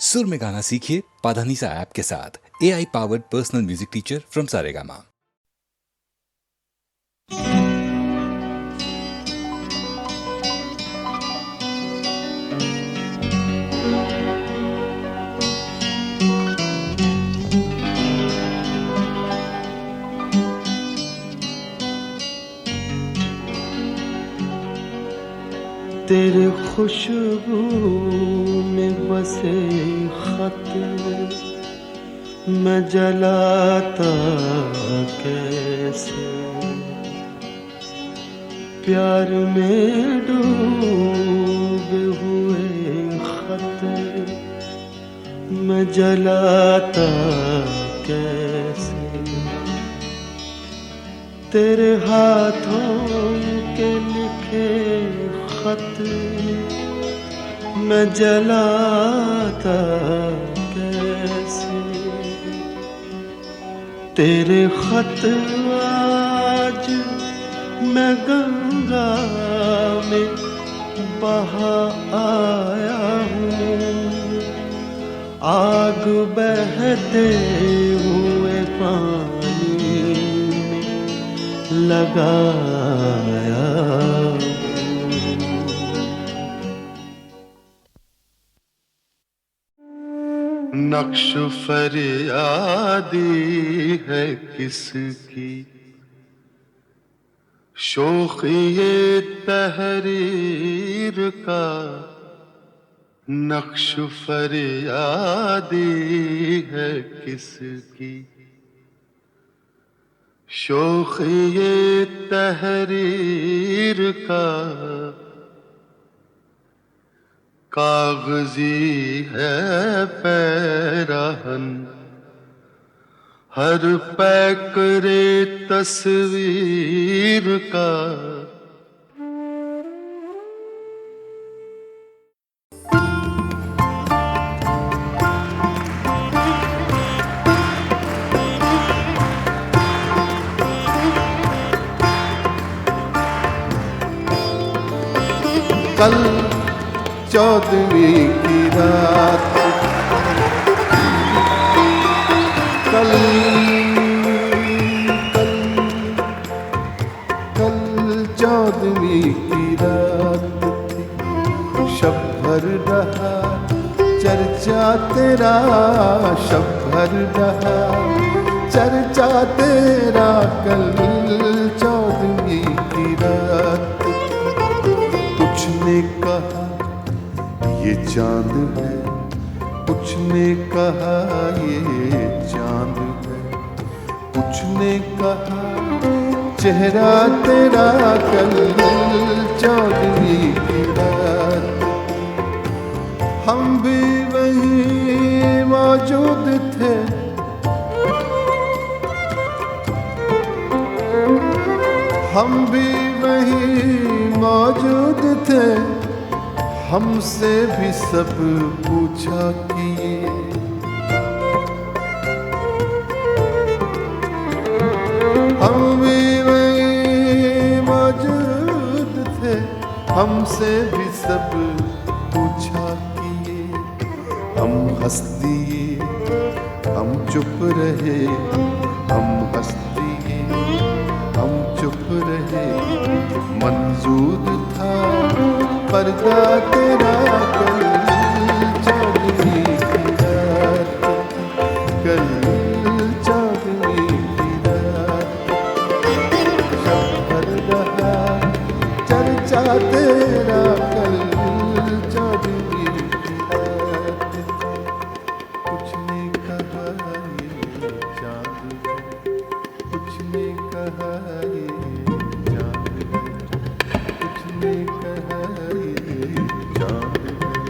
सुर में गाना सीखिए पाधानीसा ऐप के साथ। AI powered personal music teacher from Saregama. तेरे खुशबू में बसे खत मैं जलाता कैसे, प्यार में डूबे हुए खत मैं जलाता कैसे। तेरे हाथों के लिखे खत मैं जलाता कैसे। तेरे खत आज मैं गंगा में बहा आया हूँ, आग बहते हुए पानी में लगाया। नक्श फरियादी है किसकी, शोखी ये तहरीर का। नक्श फरियादी है किसकी, शोखी ये तहरीर का। कागजी है पैराहन हर पैकरे तस्वीर का। कल 14वीं की रात, कल 14वीं की रात थी। शब भर रहा चर्चा तेरा, शब भर रहा चर्चा तेरा। कल 14वीं की रात कुछ ने कहा ये चांद है, कुछ ने कहा ये चांद है, कुछ ने कहा चेहरा तेरा। कल 14वीं की रात हम भी वहीं मौजूद थे, हम भी वहीं मौजूद थे। हमसे भी सब पूछा किए, हम भी वहीं मौजूद थे। हमसे भी सब पूछा किए, हम हंस दिए हम चुप रहे, हम हंस दिए हम चुप रहे। मंजूर था पर्दा तेरा। कल 14वीं की रात, कल 14वीं की रात। शब भर रहा चर्चा तेरा। कल 14वीं की रात कुछ ने कहा ये चांद है, कुछ ने कहा ये चांद है, कुछ ने कहा ये चांद है।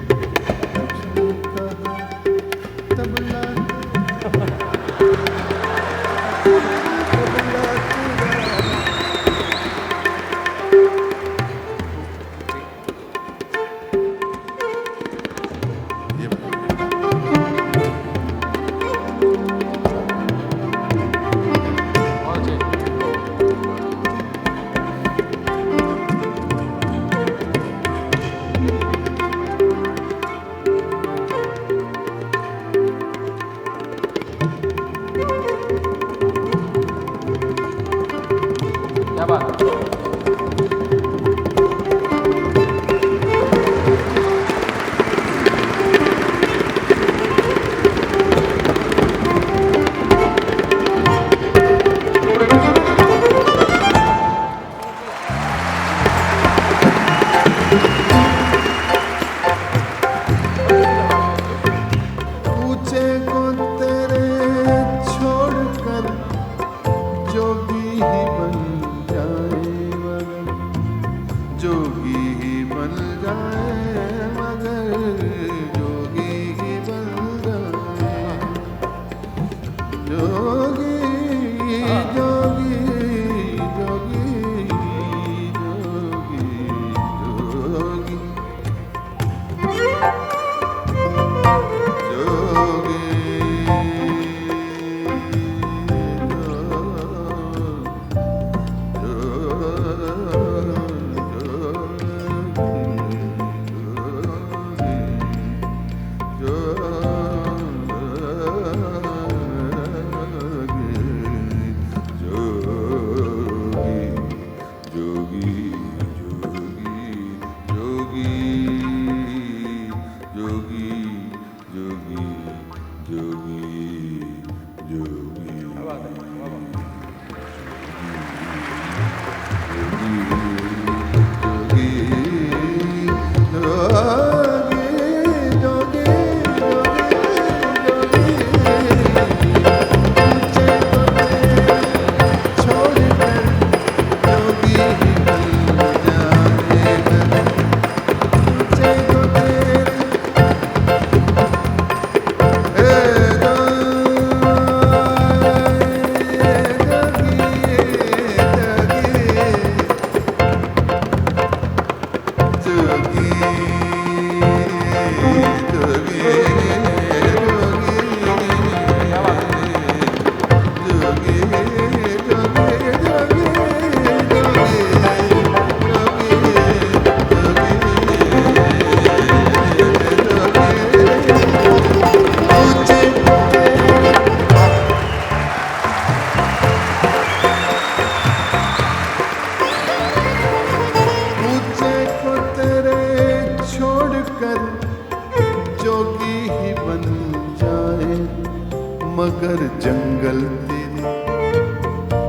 मगर जंगल तेरे,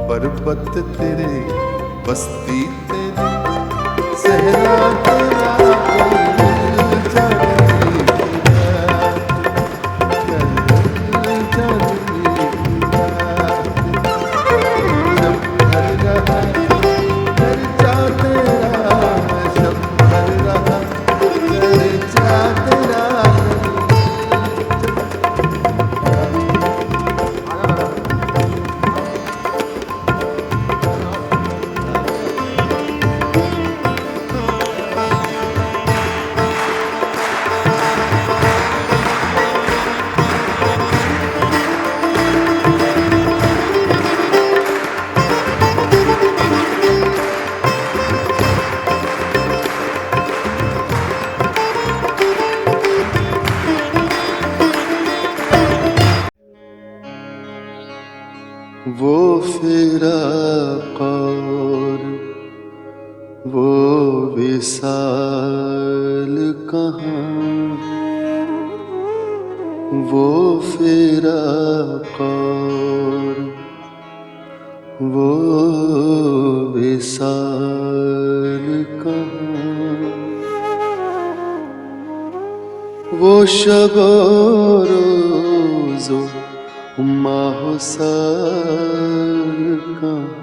पर्वत तेरे, बस्ती तेरे, सहरा तेरा, वो फिराक और वो विसाल कहाँ, वो फिराक और वो विसाल कहाँ, वो शब रोज़ो माहो साल कहाँ।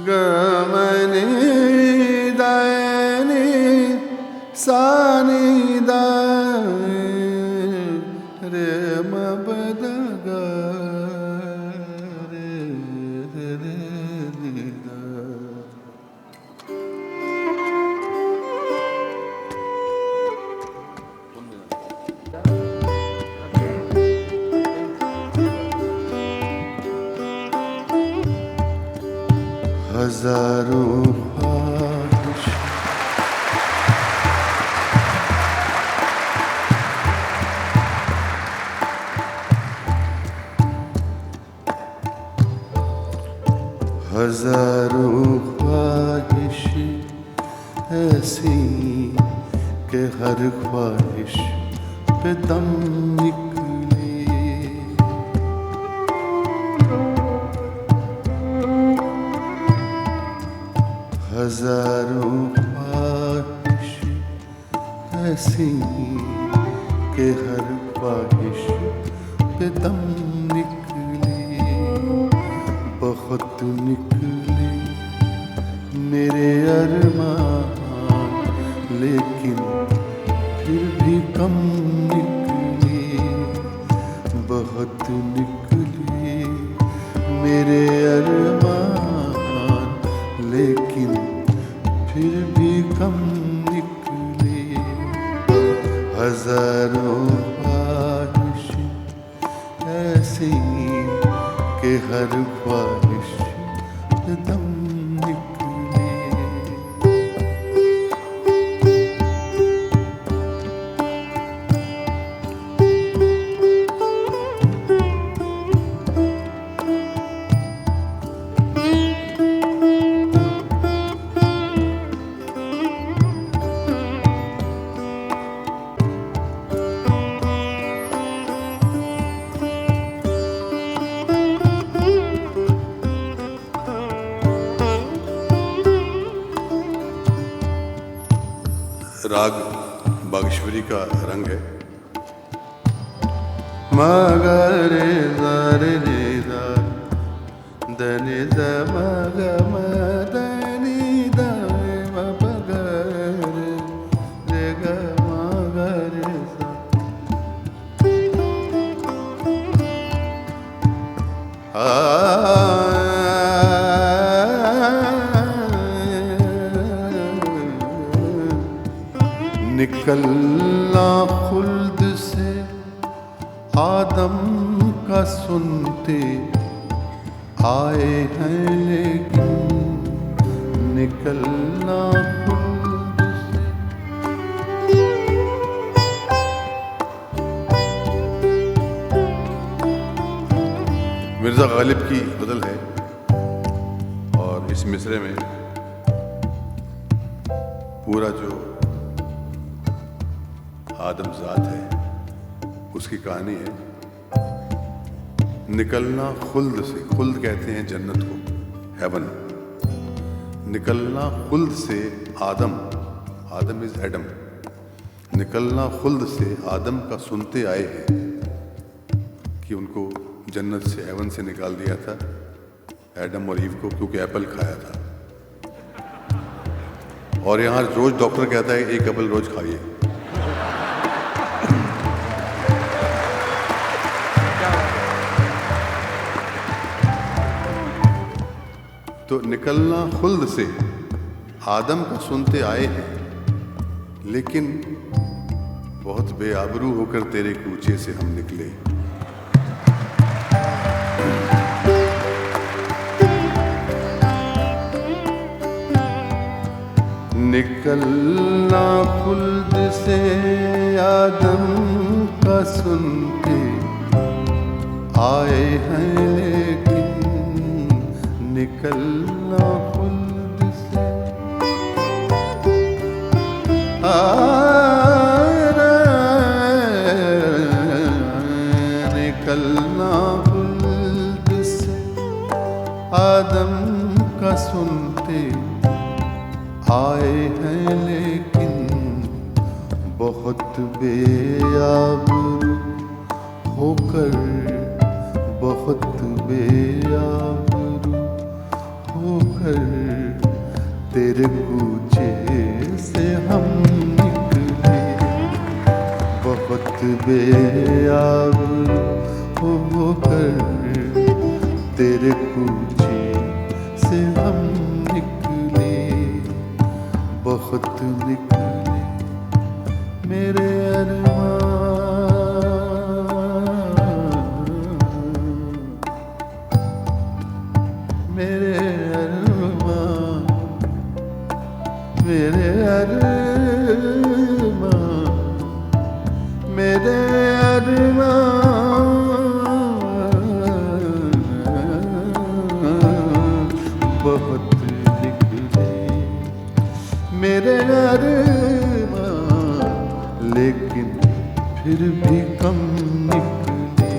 गमनी दानी सानी दानी रे मबदगा रे रे रे दा। हजारों ख्वाहिश हजारों ख्वाहिश ऐसी कि हर ख्वाहिश पे दम निकले। हजारों ख्वाहिश ऐसी कि हर ख्वाहिश पे दम निकले। बहुत निकले मेरे अरमान लेकिन फिर भी कम निकले, बहुत निकले मेरे अरमान लेकिन फिर भी कम निकले। हजारों ख्वाहिश ऐसी कि हर ख्वाहिश पे दम निकले। राग बागेश्वरी का रंग है। मगरे रे दा दनि द मग मदनि द मगरे रे ग मगरे सा निकलना खुल्द से आदम का सुनते आए हैं, लेकिन निकलना खुल्द से। मिर्जा गालिब की गज़ल है और इस मिसरे में पूरा जो आदमजात है उसकी कहानी है। निकलना खुल्द से, खुल्द कहते हैं जन्नत को, हेवन। निकलना खुल्द से आदम, आदम इज एडम। निकलना खुल्द से आदम का सुनते आए हैं कि उनको जन्नत से, हेवन से निकाल दिया था एडम और ईव को, क्योंकि एप्पल खाया था। और यहाँ रोज डॉक्टर कहता है एक एप्पल रोज खाइए। तो निकलना खुल्द से आदम का सुनते आए हैं, लेकिन बहुत बेआबरू होकर तेरे कूचे से हम निकले। निकलना खुल्द से आदम का सुनते आए हैं, लेकिन निकलना खुल्द से निकलना खुल्द से आदम का सुनते आए हैं, लेकिन बहुत बेआबरू होकर, बहुत बेआबरू होकर तेरे कूचे से हम निकले। बहुत बेआबरू होकर तेरे कूचे से हम निकले, बहुत निकले मेरे अरमान, मेरे अरमान, मेरे अरमान, मेरे अरमान बहुत निकले मेरे अरमान, लेकिन फिर भी कम निकले।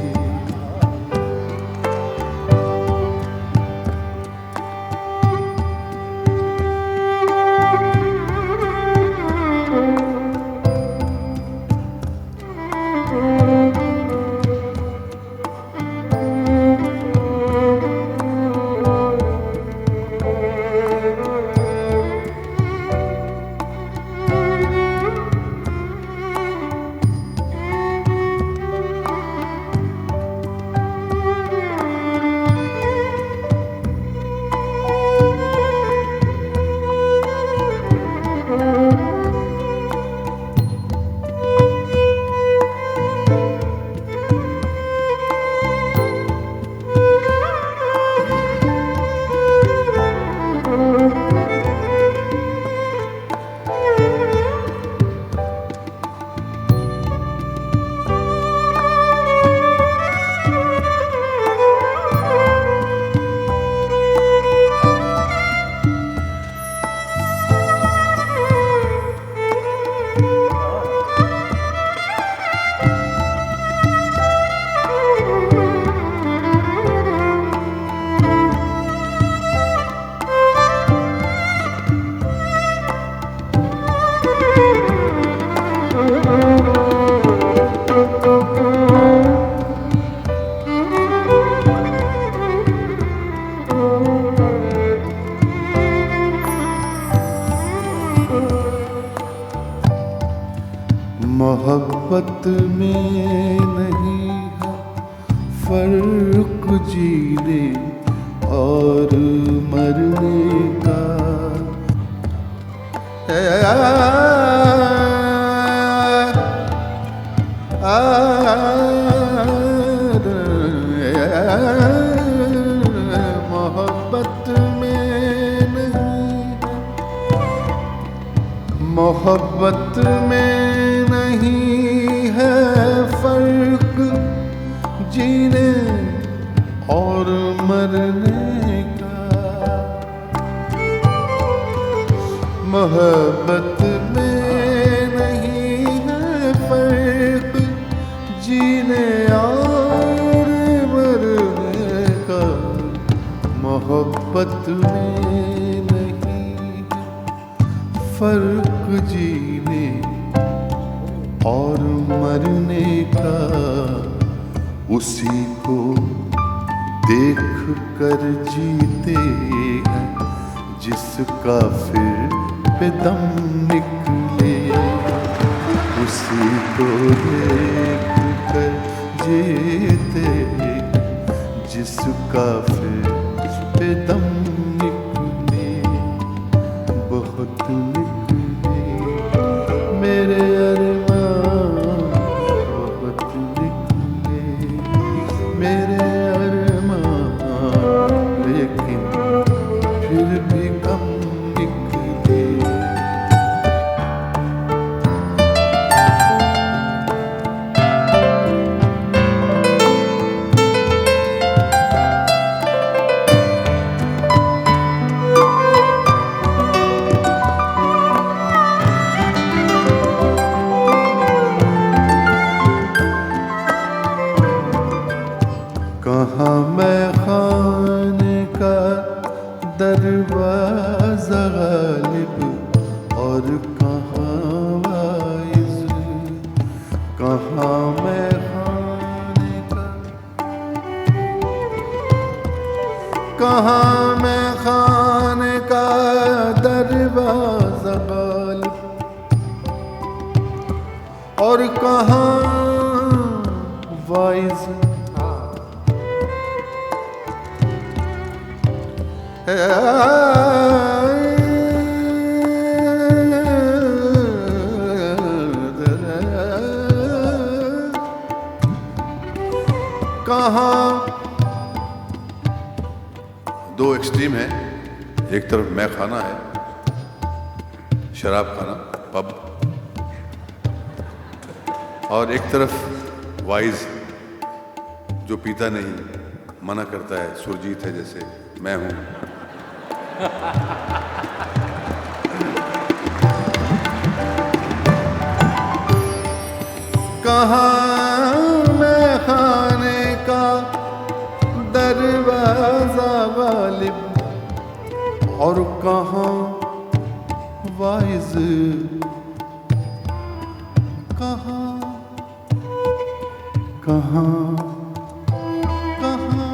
मोहब्बत में नहीं है फर्क जीने और मरने का। मोहब्बत में नहीं है, मोहब्बत में नहीं है फर्क जीने और मरने का। मोहब्बत में नहीं है फर्क जीने और मरने का। मोहब्बत में नहीं है फर्क जीने और मरने का। उसी को देख कर जीते हैं जिसका फिर पे दम निकले। उसी को देख कर जीते हैं जिसका फिर पे दम निकले। बहुत निकले मेरे अरमान, बहुत निकले मेरे अरमान, लेकिन फिर भी कम निकले। कहाँ मैं खाने का दरवाज़ा गालिब और कहाँ वाइज़। कहाँ मैं खाने का, कहाँ मैं खाने का दरवाज़ा गालिब और कहाँ वाइज़। कहाँ दो एक्सट्रीम है, एक तरफ मैं खाना है, शराब खाना, पब, और एक तरफ वाइज जो पीता नहीं, मना करता है, सुरजीत है जैसे मैं हूं। कहाँ मैं खाने का दरवाज़ा गालिब और कहाँ वाइज। कहाँ कहाँ कहाँ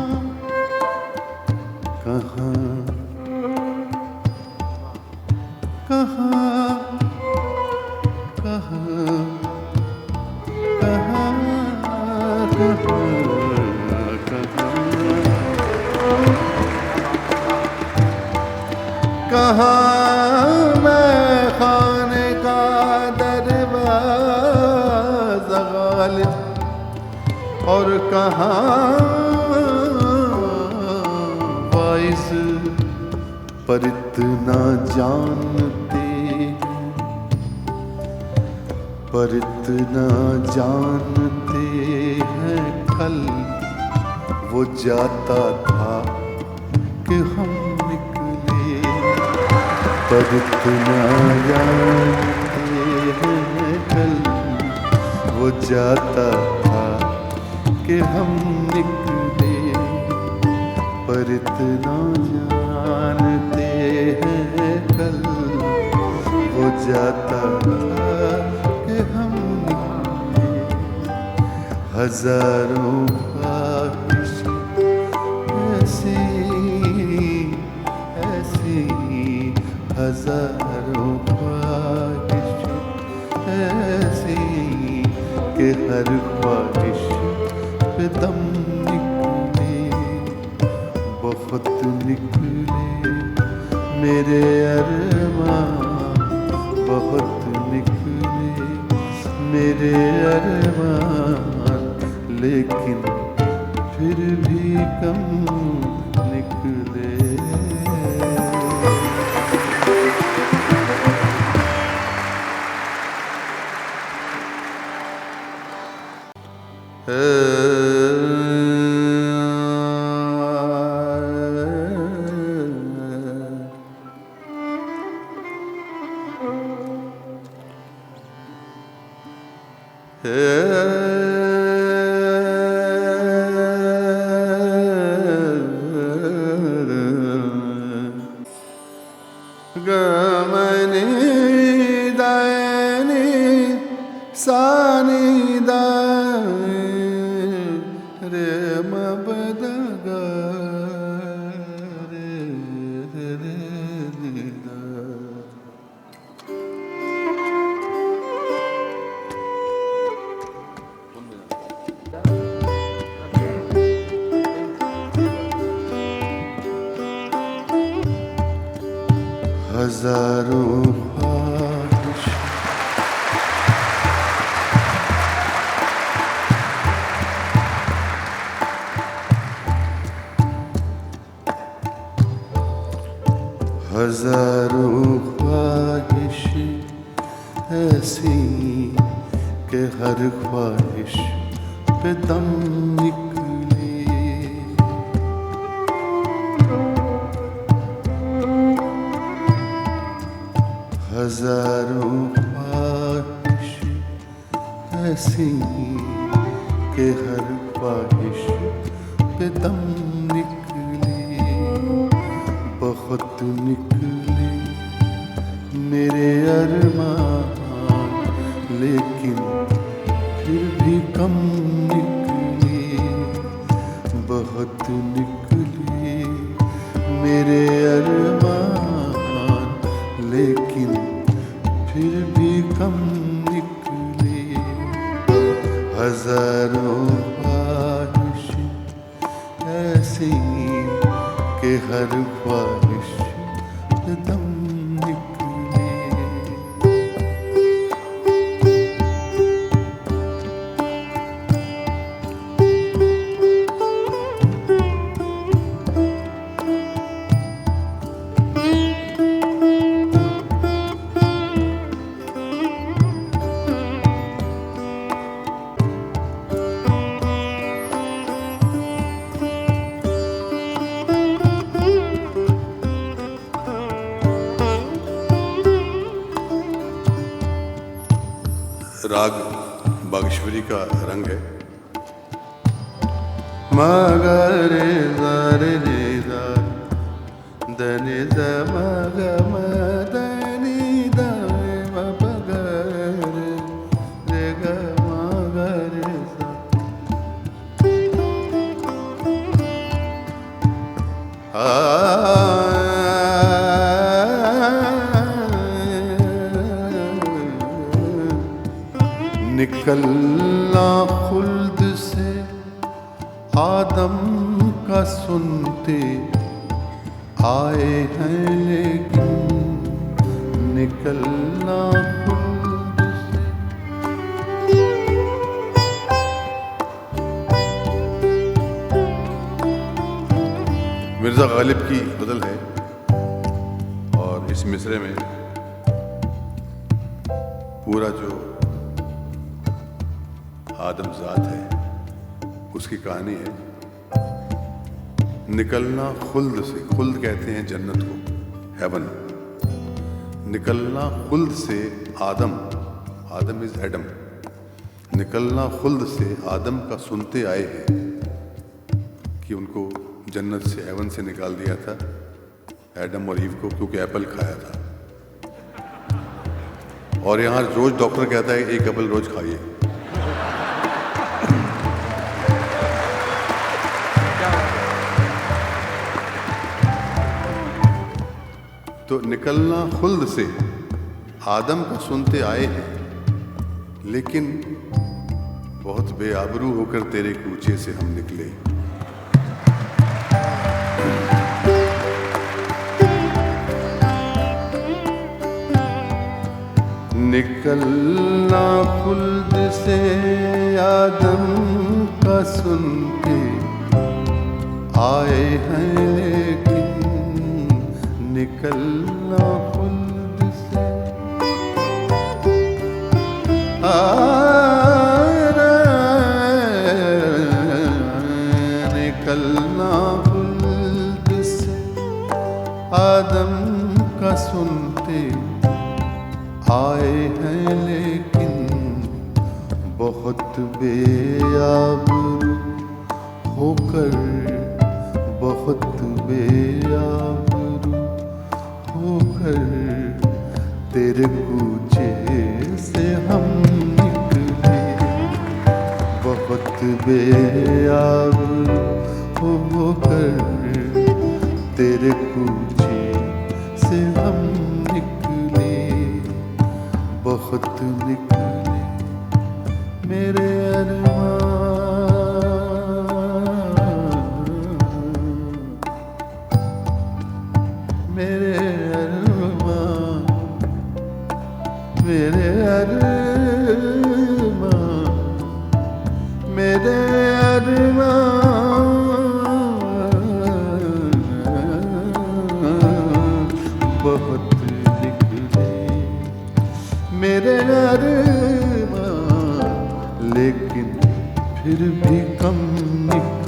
कहाँ कहाँ कहाँ कहाँ मैं खाने का दरवाज़ा गालिब और कहाँ वाइज़। पर इतना जानते हैं, पर इतना जानते हैं कल वो जाता था कि हम निकले। पर इतना जानते हैं कल वो जाता था कि हम निकले। पर इतना जानते हैं कल वो जाता था कि हम निकले। हजारों ख्वाहिश ऐसी ऐसी, हजारों ख्वाहिश ऐसी कि हर ख्वाहिश पे दम निकले, बहुत निकले मेरे अरमान, बहुत निकले मेरे अरमान, लेकिन फिर भी कम निकले। गमने दानी सानी रे मबदग रे रे रे दा। हजारों ख्वाहिश हजारों ख्वाहिश ऐसी कि हर ख्वाहिश पे दम निकले, हजारों ख्वाहिश ऐसी कि हर ख्वाहिश पे दम निकले, बहुत निकले मेरे अरमान, लेकिन फिर भी कम निकले, बहुत निकले मेरे अरमान, लेकिन फिर भी कम निकले। हजारों ख्वाहिश ऐसी कि हर ख्वाहिश दम निकले। राग बागेश्वरी का रंग है। मगरे रे रे दनि द मग मदनि द मगरे रे ग मगरे निकलना खुल्द से आदम का सुनते आए हैं, लेकिन निकलना खुल्द से। मिर्ज़ा गालिब की गज़ल है और इस मिसरे में पूरा जो आदमजात है उसकी कहानी है। निकलना खुल्द से, खुल्द कहते हैं जन्नत को, हेवन। निकलना खुल्द से आदम, आदम इज एडम। निकलना खुल्द से आदम का सुनते आए हैं कि उनको जन्नत से, हेवन से निकाल दिया था एडम और ईव को, क्योंकि एप्पल खाया था। और यहाँ रोज डॉक्टर कहता है एक एप्पल रोज खाइए। तो निकलना खुल्द से आदम का सुनते आए हैं लेकिन बहुत बेआबरू होकर तेरे कूचे से हम निकले। निकलना खुल्द से आदम का सुन के आए हैं, लेकिन निकलना खुल्द से निकलना खुल्द से आदम का सुनते आए हैं, लेकिन बहुत बेआबरू होकर, बहुत बेआबरू होकर तेरे कूचे से हम निकले। बहुत बेआबरू होकर तेरे कूचे से हम निकले, बहुत निकले मेरे अरमान, मेरे अरमान, मेरे अरमान, मेरे अरमान, बहुत निकले मेरे अरमान, लेकिन फिर भी कम निकले।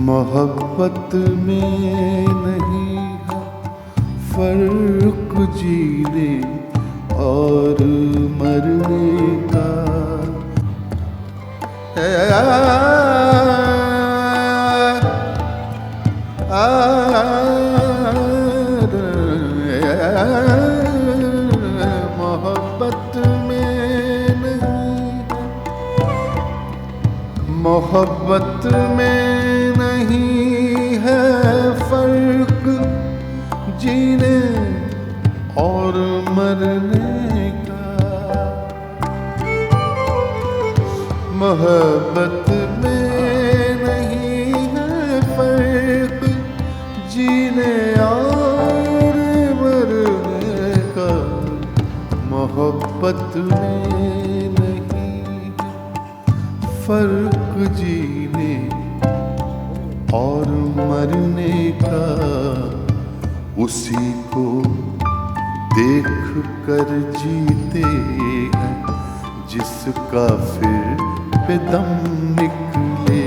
मोहब्बत में नहीं है फर्क जीने और मरने का। मोहब्बत में नहीं, मोहब्बत में नहीं है फर्क जीने और मरने का। मोहब्बत में नहीं है फर्क जीने और मरने का। मोहब्बत में नहीं है फर्क जीने और मरने का। उसी को देख कर जीते हैं जिसका फिर पे दम निकले।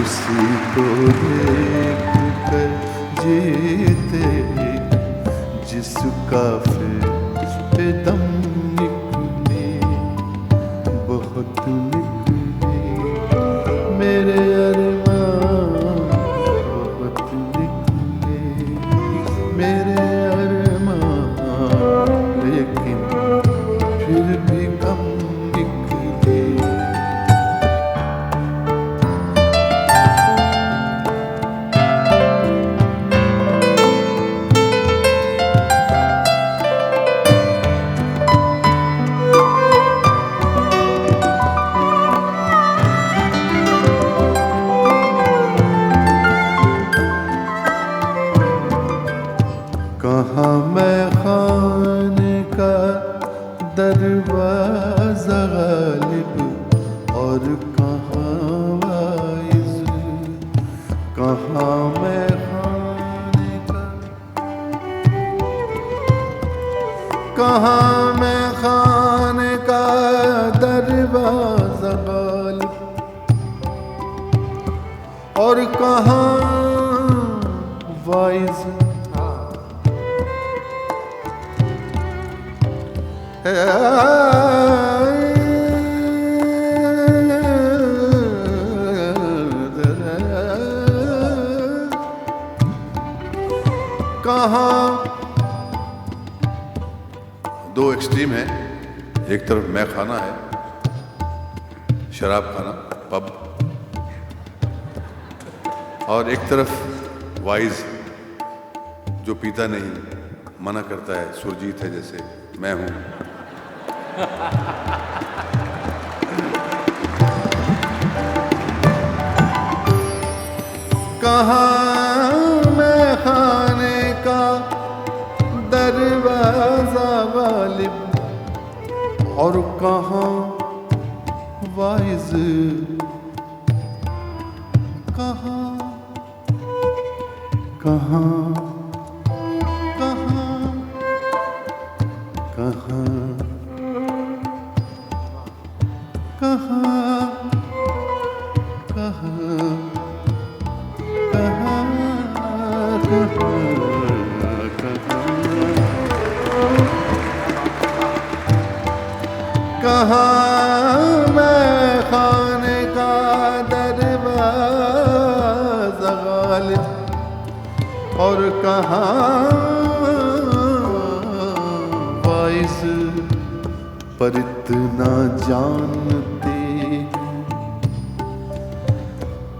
उसी को देख कर जीते हैं जिसका फिर पे दम निकले। बहुत निकले दरवाजा गालिब, और कहाँ वाइज कहाँ। दो एक्सट्रीम है, एक तरफ मैं खाना है, शराब खाना, पब, और एक तरफ वाइज जो पीता नहीं, मना करता है, सुरजीत है जैसे मैं हूं। कहाँ मैं खाने का दरवाजा गालिब, और कहाँ वाइज, कहाँ कहाँ कहाँ कहाँ कहाँ कहाँ मैं खाने का दरवाजा गालिब, और कहाँ वाइस, पर इतना जानते,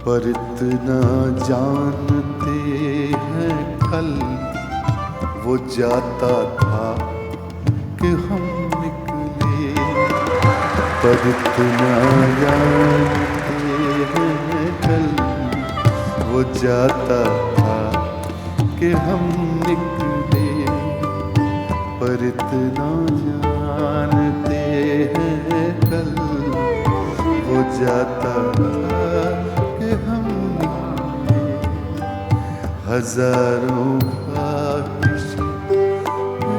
पर इतना जानते हैं कल वो जाता था कि हम निकले, पर इतना जानते हैं कल वो जाता था कि हम निकले, पर इतना जानते हैं कल वो जाता था कि हम निकले। हजारों ख्वाहिश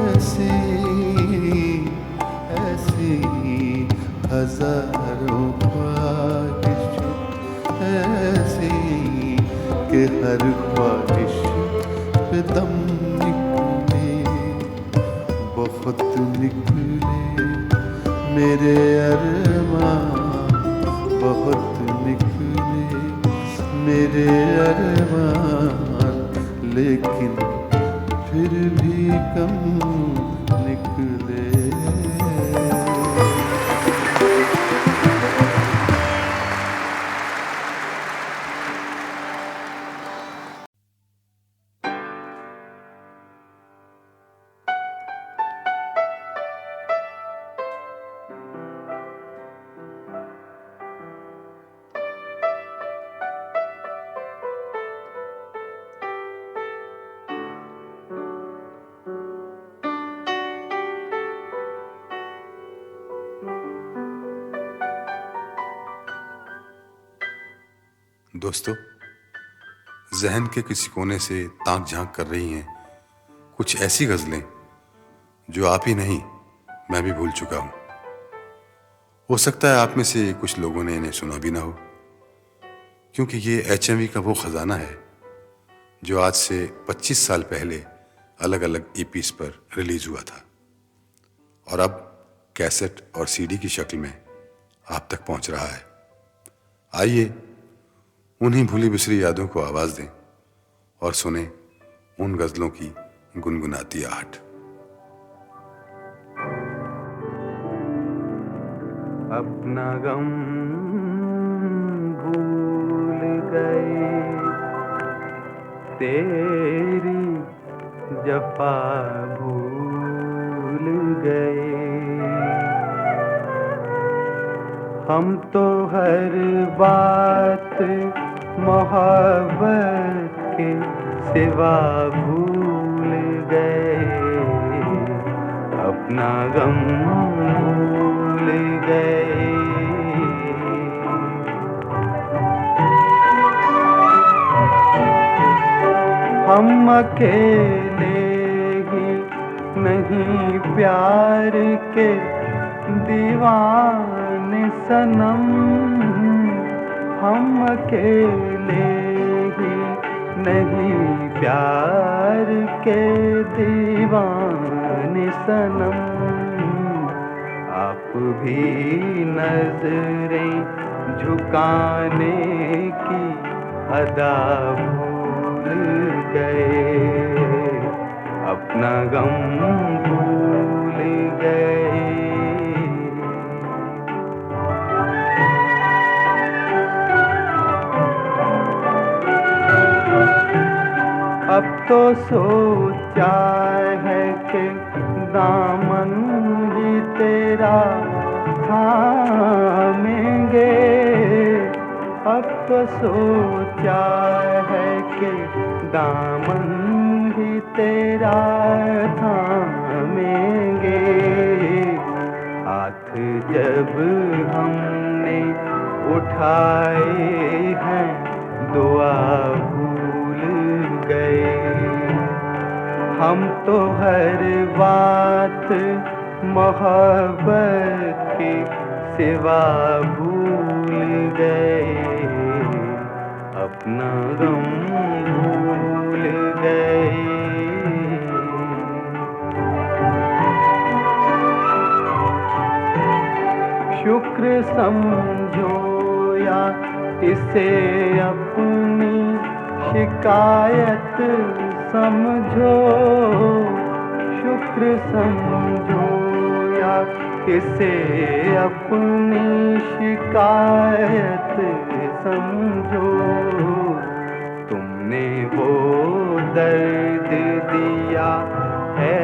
ऐसी ऐसी, हजारों ख्वाहिश ऐसी कि हर ख्वाहिश पे दम निकले, बहुत निकले मेरे अरमां, बहुत निकले मेरे अरमां, लेकिन फिर भी कम निकले। दोस्तों, जहन के किसी कोने से ताक झांक कर रही हैं कुछ ऐसी गजलें जो आप ही नहीं, मैं भी भूल चुका हूं। हो सकता है आप में से कुछ लोगों ने इन्हें सुना भी ना हो, क्योंकि ये HMV का वो खजाना है जो आज से 25 साल पहले अलग अलग EPs पर रिलीज हुआ था और अब कैसेट और CD की शक्ल में आप तक पहुंच रहा है। आइए उन्हीं भूली बिसरी यादों को आवाज दें और सुने उन गजलों की गुनगुनाती आहट। अपना गम भूल गए, तेरी जफा भूल गए, हम तो हर बात मोहब्बत के सिवा भूल गए, अपना गम भूल गए। हम अकेले ही नहीं प्यार के दीवाने सनम हम अकेले ही नहीं प्यार के दीवाने सनम। आप भी नजरें झुकाने की अदा भूल गए, अपना गम भूल गए। अब तो सोचा है कि दामन ही तेरा थामेंगे। अब तो सोचा है कि दामन ही तेरा थामेंगे। हाथ जब हमने उठाए हैं दुआ भूल गए। हम तो हर बात मोहब्बत की सिवा भूल गए, अपना गम भूल गए। शुक्र समझो या इसे अपनी शिकायत समझो। शुक्र समझो या इसे अपनी शिकायत समझो। तुमने वो दर्द दिया है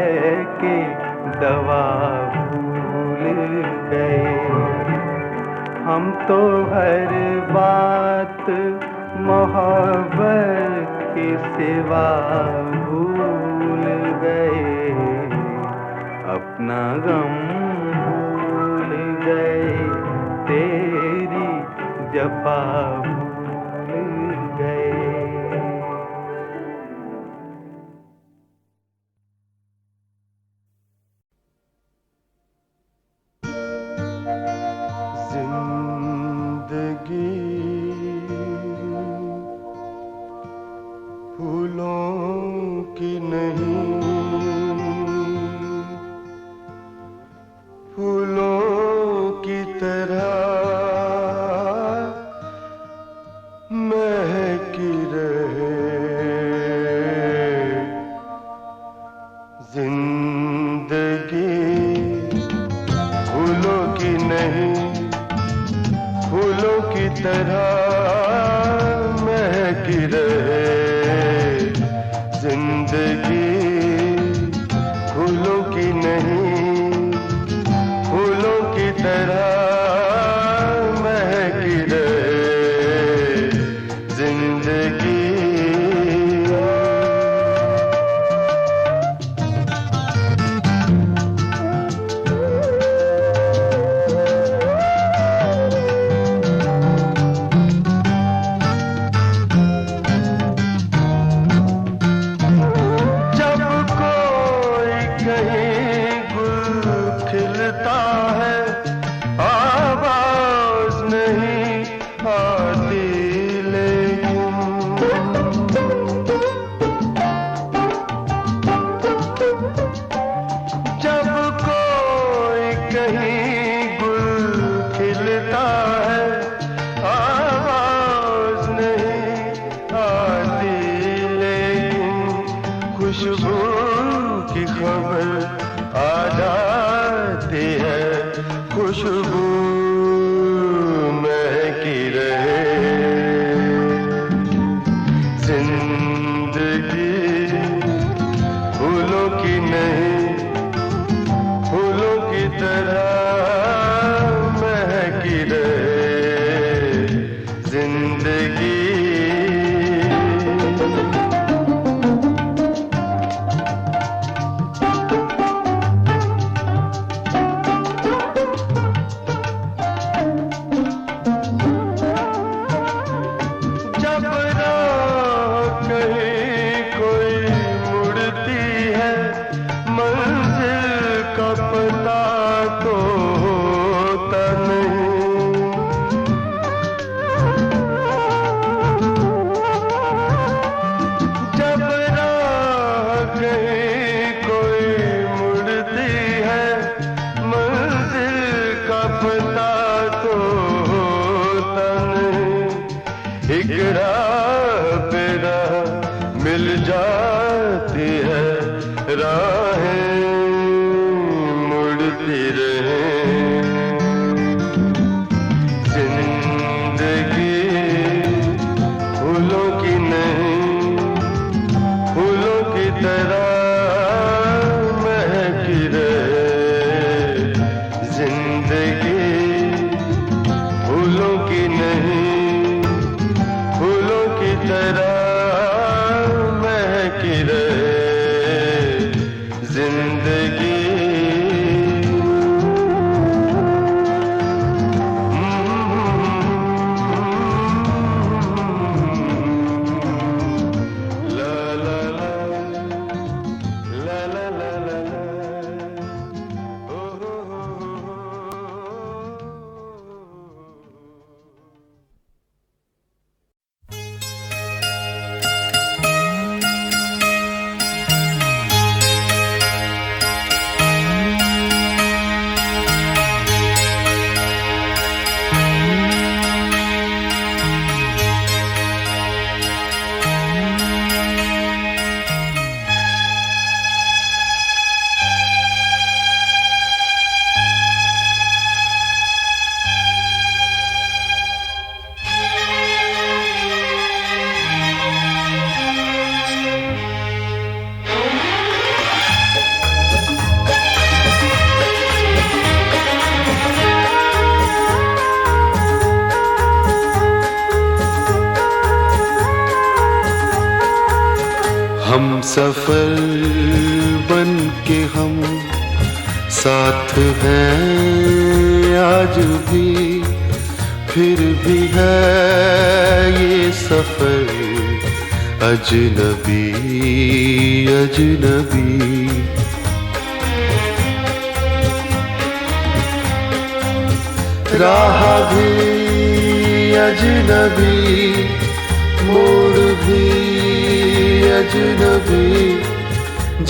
कि दवा भूल गए। हम तो हर बात मोहब्बत की सिवा भूल गए, अपना गम भूल गए, तेरी जफा भूल गए। सफर बन के हम साथ हैं आज भी, फिर भी है ये सफर अजनबी अजनबी। राह भी अजनबी, मोड़ भी अजनबी,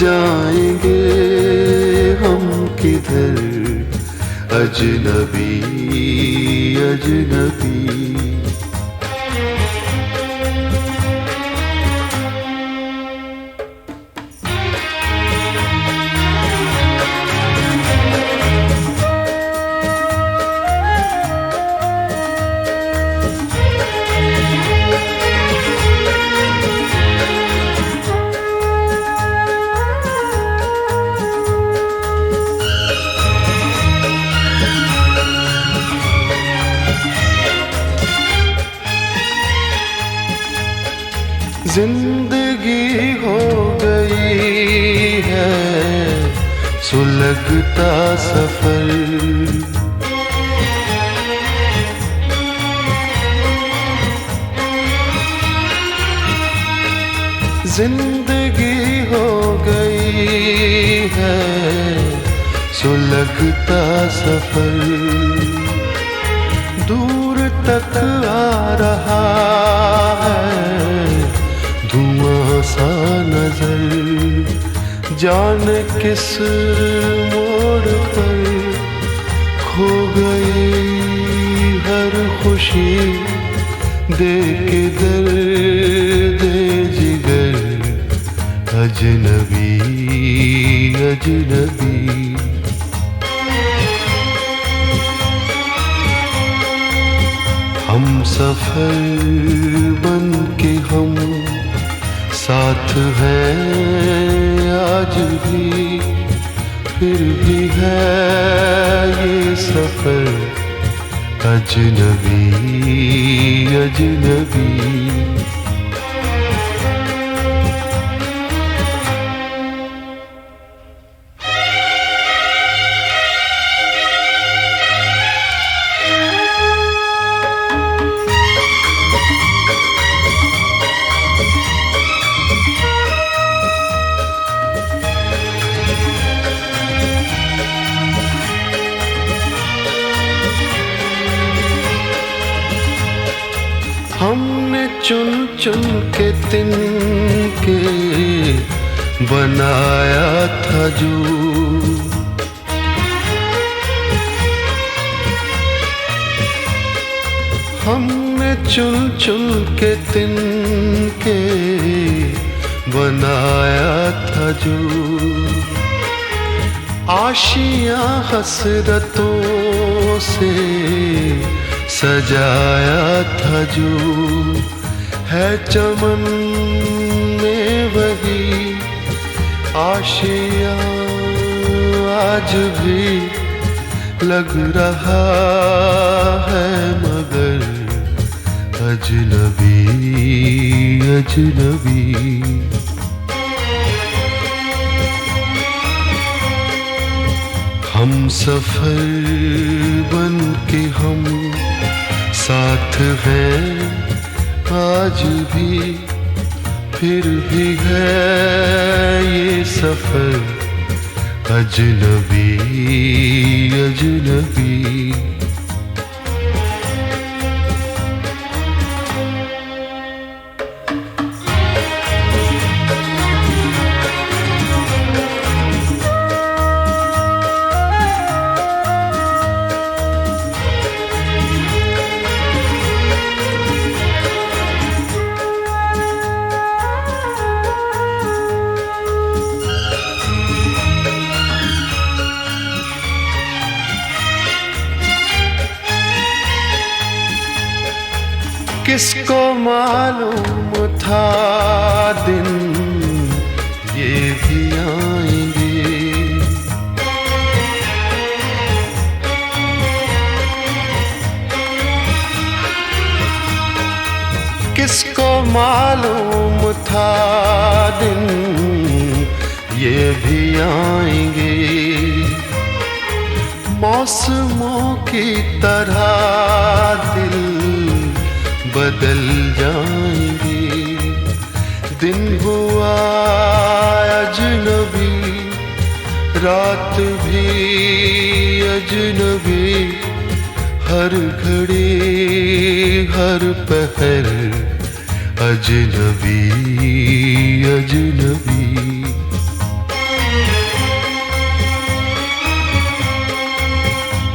जाएंगे हम किधर अजनबी अजनबी। जिंदगी हो गई है सुलगता सफर, जिंदगी हो गई है सुलगता सफर। दूर तक आ रहा है धुआं सा नजर, जाने किस मोड़ पर खो गई हर खुशी, दे के दर्द जिगर अजनबी अजनबी। हम सफर बन के हम साथ हैं आज भी, फिर भी है ये सफर अजनबी अजनबी। हमने चुन चुन के तिनके बनाया था जो, हमने चुन चुन के तिनके बनाया था जो, आशियां हसरतों से सजाया था जो, है चमन में वही आशियां आज भी लग रहा है मगर अजनबी अजनबी। हम सफर बन के हम साथ हैं आज भी, फिर भी है ये सफर अजनबी अजनबी। किसको मालूम था दिन ये भी आएंगे, किसको मालूम था दिन ये भी आएंगे। मौसमों की तरह दिल बदल जाएंगे। दिन हुआ अजनबी, रात भी अजनबी, हर घड़ी हर पहर अजनबी अजनबी।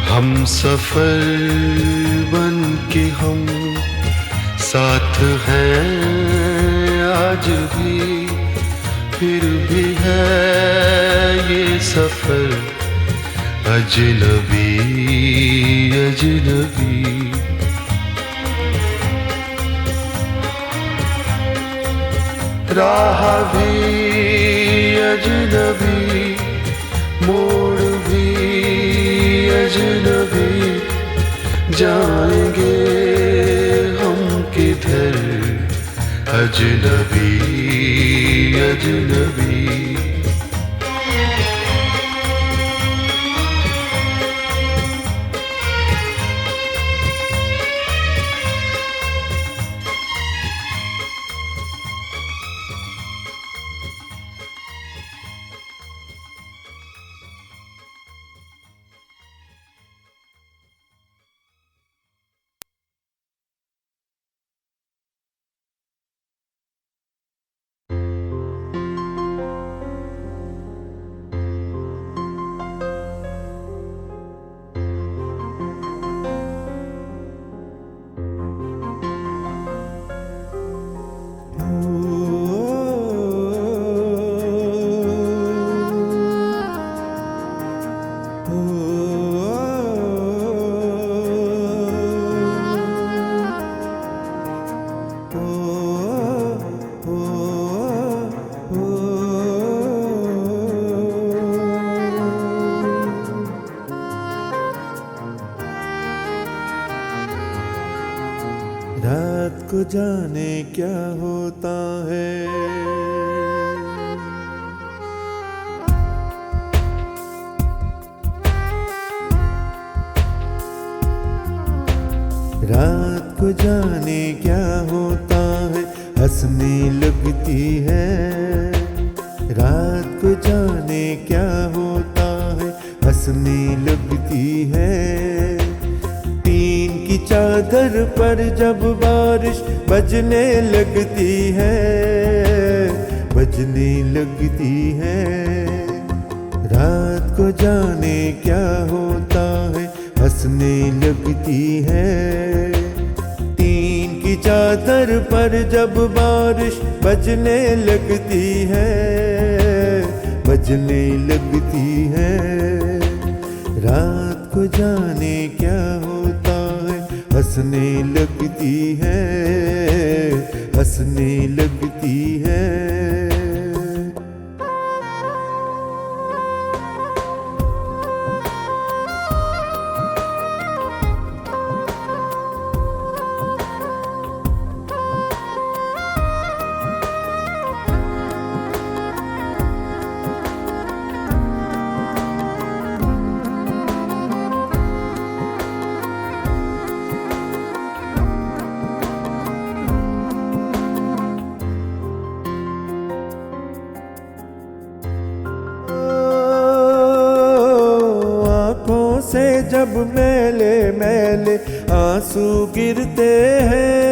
हम सफर बन के हम साथ हैं आज भी, फिर भी है ये सफर अजनबी अजनबी। राह भी अजनबी, मोड़ भी अजनबी, जाएंगे हम किधर अजनबी अजनबी। रात को जाने क्या होता है, रात को जाने क्या होता है, हंसने लगती है। रात को जाने क्या होता है, हंसने लगती है। टीन की चादर पर जब बारिश बजने लगती है, बजने लगती है। रात को जाने क्या होता है, हंसने लगती है। टीन की चादर पर जब बारिश बजने लगती है, बजने लगती है। रात को जाने क्या होता है, हंसने लगती है, हंसने लगती है। से जब मैले मैले आंसू गिरते हैं,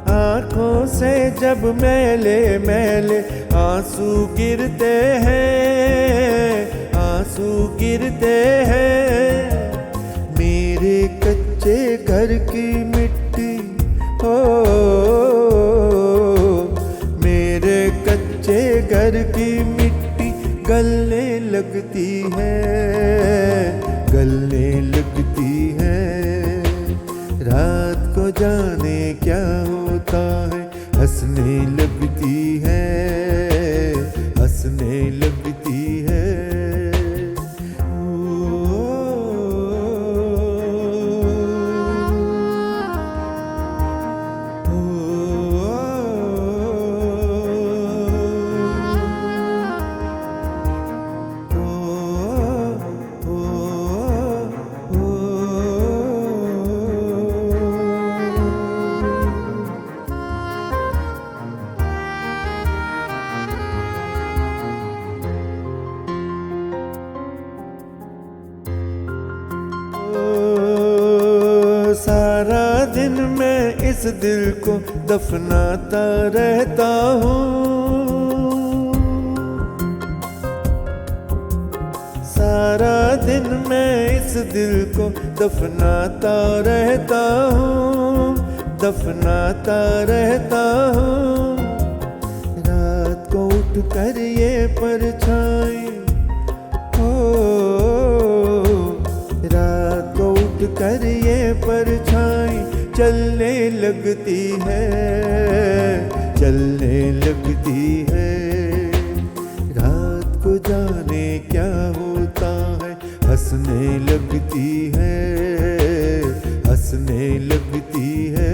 आँखों से जब मैले मैले आंसू गिरते हैं, आंसू गिरते हैं। मेरे कच्चे घर की मिट्टी हो, मेरे कच्चे घर की मिट्टी गलने लगती है, गलने लगती है। रात को जाने क्या होता है, हंसने लगती है, हंसने लगती है। ओ, दिन मैं इस दिल को दफनाता रहता हूँ, सारा दिन मैं इस दिल को दफनाता रहता हूँ, दफनाता रहता हूँ। रात को उठ कर ये परछाई, रात को उठ कर ये परछाई चलने लगती है, चलने लगती है। रात को जाने क्या होता है, हंसने लगती है, हंसने लगती है।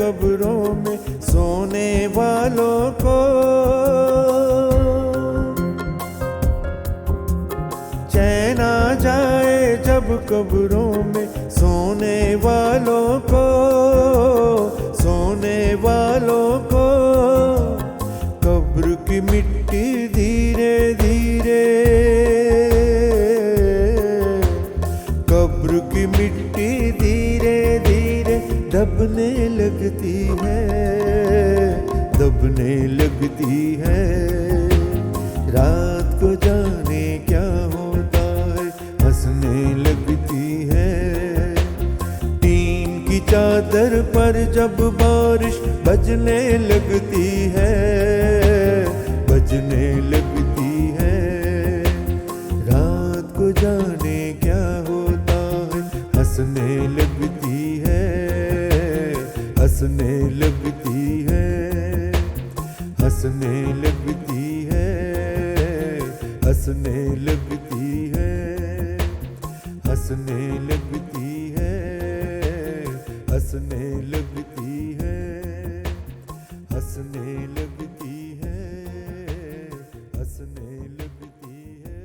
कब्रों में सोने वालों को, चैन आ जाए जब कब्रों में सोने वालों को, सोने वालों को। कब्र की मिट्टी धीरे धीरे, कब्र की मिट्टी धीरे धीरे दबने लगती है, दबने लगती है। रात को जाने क्या होता है, हंसने लगती है। टीन की चादर पर जब बारिश बजने लगती है, बजने लगती है। रात को जाने क्या होता है, हंसने लगती है, हंसने लगती है, हंसने लगती है, हंसने लगती है, हंसने लगती है, हंसने लगती है, हंसने लगती है, हंसने लगती है।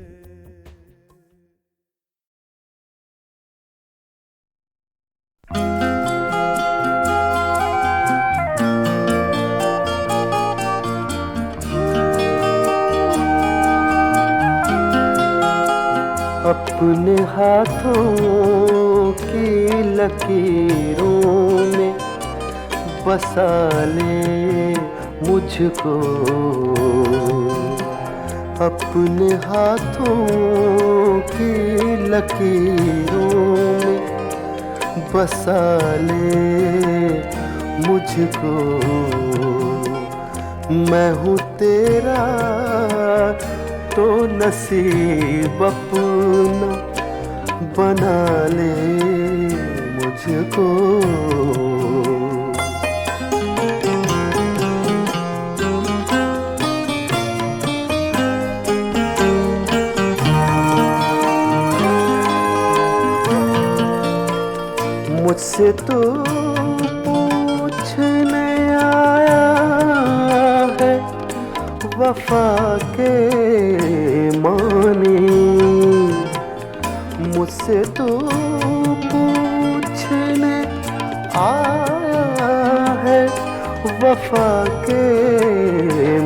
अपने हाथों की लकीरों में बसा ले मुझको, अपने हाथों की लकीरों में बसा ले मुझको। मैं हूँ तेरा तो नसीब अपना बना ले मुझको। मुझसे तो पूछने आया है वफा के मानी, मुझसे तो पूछने आया है वफा के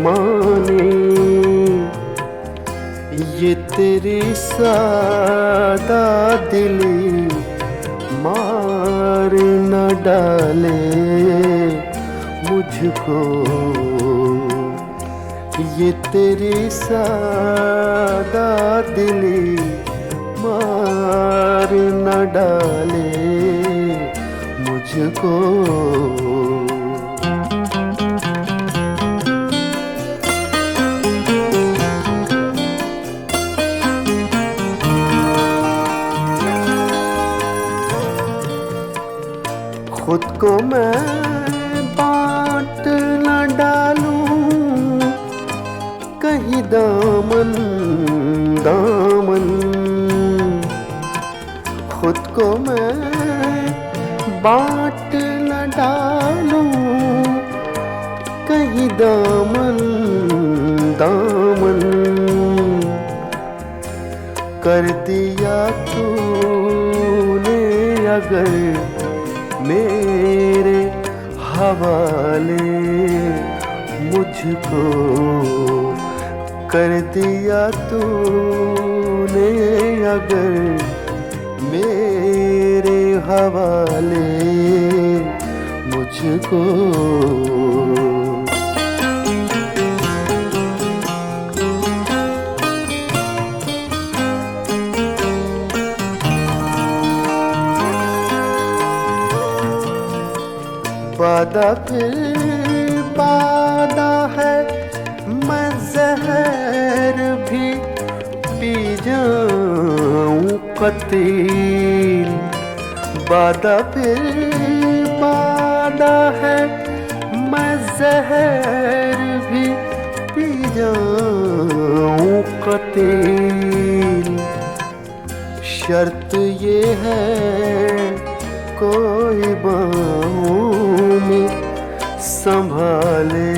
मानी। ये तेरी सादा दिली मार न डाले मुझको, ये तेरी सादा दिली मार न डाले मुझको। खुद को मैं बांट न डालूं कहीं कहीं दामन दामन खुद को मैं बांट न डालूं, कहीं दामन दामन कर दिया तूने अगर मेरे हवाले मुझको, कर दिया तूने अगर मेरे हवाले मुझको। वादा फिर वादा है, मैं जहर भी पी जाऊं कतील। वादा फिर वादा है, मैं जहर भी पी जाऊं कतील। शर्त ये है कोई बाहों में संभाले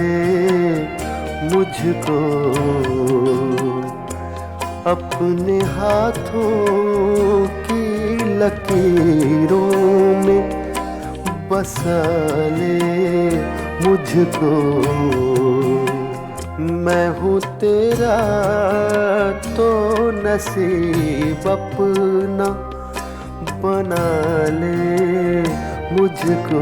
मुझको, अपने हाथों की लकीरों में बसा ले मुझको। मैं हूँ तेरा तो नसीब अपना बना ले मुझको।